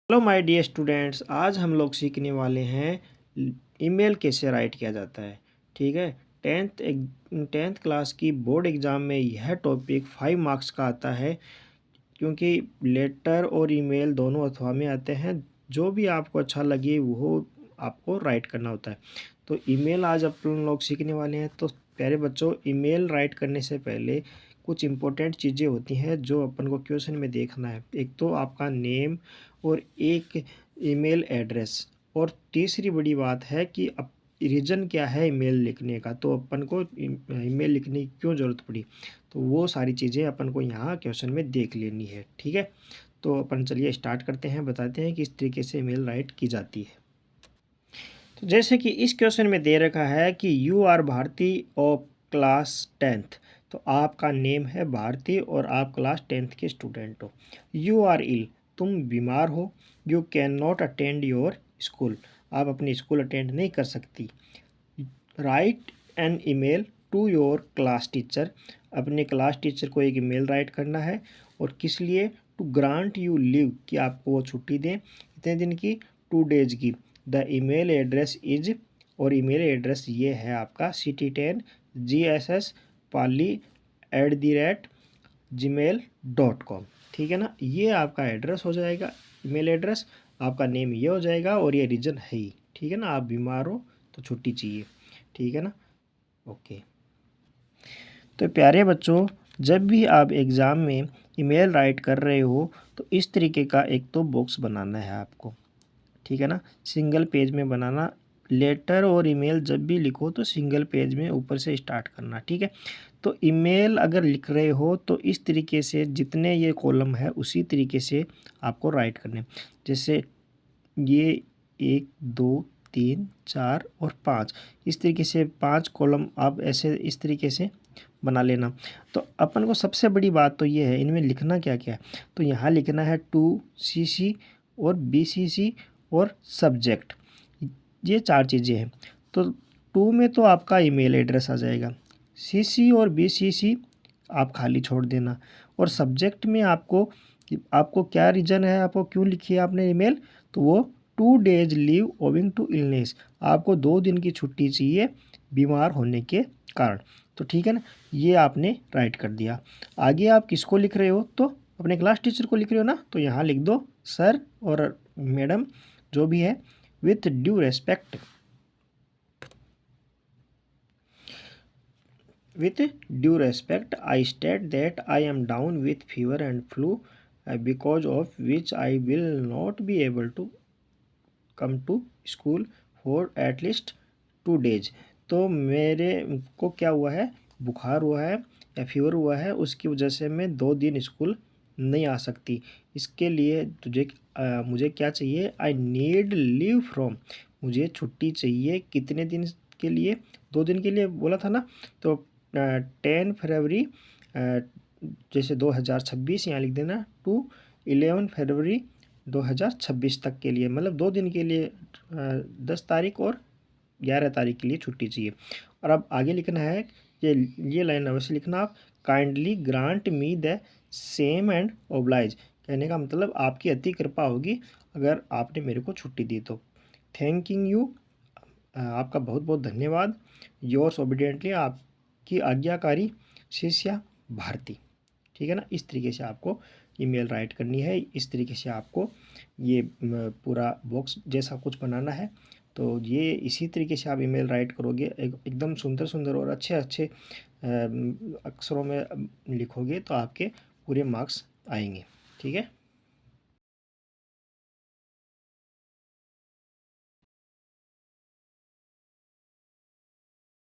Hello my dear students, आज हम लोग सीखने वाले हैं ईमेल कैसे राइट किया जाता है। ठीक है। टेंथ क्लास की बोर्ड एग्ज़ाम में यह टॉपिक 5 मार्क्स का आता है, क्योंकि लेटर और ईमेल दोनों अथवा में आते हैं। जो भी आपको अच्छा लगे वो आपको राइट करना होता है। तो ईमेल आज अपन लोग सीखने वाले हैं। तो प्यारे बच्चों, ईमेल राइट करने से पहले कुछ इम्पोर्टेंट चीज़ें होती हैं जो अपन को क्वेश्चन में देखना है। एक तो आपका नेम और एक ईमेल एड्रेस, और तीसरी बड़ी बात है कि रीज़न क्या है ईमेल लिखने का। तो अपन को ईमेल लिखने की क्यों ज़रूरत पड़ी, तो वो सारी चीज़ें अपन को यहाँ क्वेश्चन में देख लेनी है। ठीक है। तो अपन चलिए स्टार्ट करते हैं, बताते हैं कि इस तरीके से ईमेल राइट की जाती है। तो जैसे कि इस क्वेश्चन में दे रखा है कि you are Bharati of class 10th। तो आपका नेम है भारती और आप क्लास 10th के स्टूडेंट हो। यू आर इल, तुम बीमार हो। You can not attend your school, आप अपनी स्कूल अटेंड नहीं कर सकती। Write an email to your class teacher, अपने क्लास टीचर को एक ईमेल राइट करना है। और किस लिए? टू ग्रांट यू लीव, कि आपको वो छुट्टी दें कितने दिन की? 2 डेज की। द ईमेल एड्रेस इज, और ईमेल एड्रेस ये है आपका city10 gss pali@gmail.com। ठीक है ना, ये आपका एड्रेस हो जाएगा, ईमेल एड्रेस। आपका नेम ये हो जाएगा और ये रीज़न है ही। ठीक है ना, आप बीमार हो तो छुट्टी चाहिए। ठीक है ना, ओके। तो प्यारे बच्चों, जब भी आप एग्ज़ाम में ईमेल राइट कर रहे हो तो इस तरीके का एक तो बॉक्स बनाना है आपको। ठीक है ना, सिंगल पेज में बनाना। लेटर और ईमेल जब भी लिखो तो सिंगल पेज में ऊपर से स्टार्ट करना। ठीक है। तो ईमेल अगर लिख रहे हो तो इस तरीके से जितने ये कॉलम है उसी तरीके से आपको राइट करने। जैसे ये 1 2 3 4 और 5, इस तरीके से 5 कॉलम आप ऐसे इस तरीके से बना लेना। तो अपन को सबसे बड़ी बात तो ये है, इनमें लिखना क्या क्या है। तो यहाँ लिखना है 2cc और bcc और सब्जेक्ट, ये 4 चीज़ें हैं। तो 2 में तो आपका ईमेल एड्रेस आ जाएगा, cc और bcc आप खाली छोड़ देना। और सब्जेक्ट में आपको क्या रीज़न है, आपको क्यों लिखी है आपने ईमेल, तो वो 2 days leave owing to illness, आपको 2 दिन की छुट्टी चाहिए बीमार होने के कारण। तो ठीक है ना, ये आपने राइट कर दिया। आगे आप किसको लिख रहे हो, तो अपने क्लास टीचर को लिख रहे हो ना, तो यहाँ लिख दो सर और मैडम जो भी है, with due respect. With due respect, I state that I am down with fever and flu, because of which I will not be able to come to school for at least 2 days। तो मेरे को क्या हुआ है, बुखार हुआ है या फीवर हुआ है, उसकी वजह से मैं 2 दिन स्कूल नहीं आ सकती। इसके लिए मुझे क्या चाहिए, आई नीड लीव फ्रॉम, मुझे छुट्टी चाहिए कितने दिन के लिए, 2 दिन के लिए बोला था ना। तो 10 फरवरी जैसे 2026 यहाँ लिख देना, टू 11 फरवरी 2026 तक के लिए, मतलब 2 दिन के लिए 10 तारीख और 11 तारीख के लिए छुट्टी चाहिए। और अब आगे लिखना है, ये लाइन अवश्य लिखना आप, kindly grant me the same and oblige, कहने का मतलब आपकी अति कृपा होगी अगर आपने मेरे को छुट्टी दी तो। थैंकिंग यू, आपका बहुत बहुत धन्यवाद। योर्स ओबीडियंटली, आपकी आज्ञाकारी शिष्या भारती। ठीक है ना, इस तरीके से आपको ईमेल राइट करनी है। इस तरीके से आपको ये पूरा बॉक्स जैसा कुछ बनाना है। तो ये इसी तरीके से आप ईमेल राइट करोगे, एकदम सुंदर सुंदर और अच्छे अच्छे अक्षरों में लिखोगे तो आपके पूरे मार्क्स आएंगे। ठीक है।